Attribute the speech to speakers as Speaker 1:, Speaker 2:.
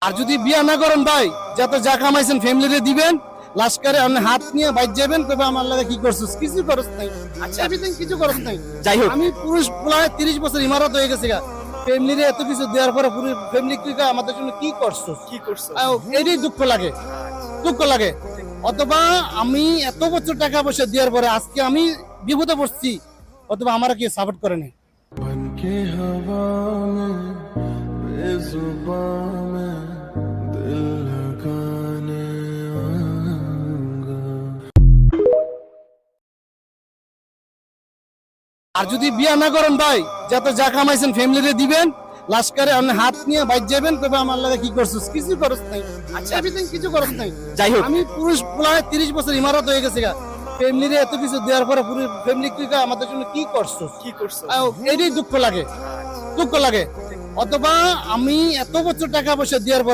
Speaker 1: আর যদি বিয়া না করেন ভাই, যত যা কামাইছেন ফ্যামিলিরে দিবেন, লাস্কারে আপনি হাত নিয়ে বাইর যাবেন, তবে আমার লাগে কি করছিস, কিছু করছ নাই। আচ্ছা, এভরিথিং কিছু করছ নাই।
Speaker 2: যাই হোক,
Speaker 1: আমি পুরুষ প্রায় 30 বছর ইমারত হয়ে গেছে গা, ফ্যামিলিরে এত কিছু দেওয়ার পরে পুরো ফ্যামিলি কি আমাদের জন্য কি করছস,
Speaker 2: কি করছো?
Speaker 1: এটাই দুঃখ লাগে, দুঃখ লাগে। অথবা আমি এত বছর টাকা পয়সা দেওয়ার পরে আজকে আমি বিপদে পড়ছি, অথবা আমার কি সাপোর্ট করে নাই।
Speaker 3: बनके हवा में बेजुबां में दिल लगाने आऊंगा।
Speaker 1: আর যদি বিয়া না করেন ভাই, যত যা কামাইছেন ফ্যামিলিরে দিবেন, লাস্কারে আপনি হাত নিয়ে বাইর যাবেন, তবে আমার লাগে কি করছিস, কিছু করছ নাই। আচ্ছা, এভরিথিং কিছু করছ নাই।
Speaker 2: যাই হোক,
Speaker 1: আমি পুরুষ প্রায় 30 বছর ইমারত হয়ে গেছে গা, ফ্যামিলিরে এত কিছু দেওয়ার পরে পুরো ফ্যামিলি কি আমাদের জন্য কি করছস,
Speaker 2: কি করছো?
Speaker 1: এটাই দুঃখ লাগে, দুঃখ লাগে। অথবা আমি এত বছর টাকা পয়সা দেওয়ার পরে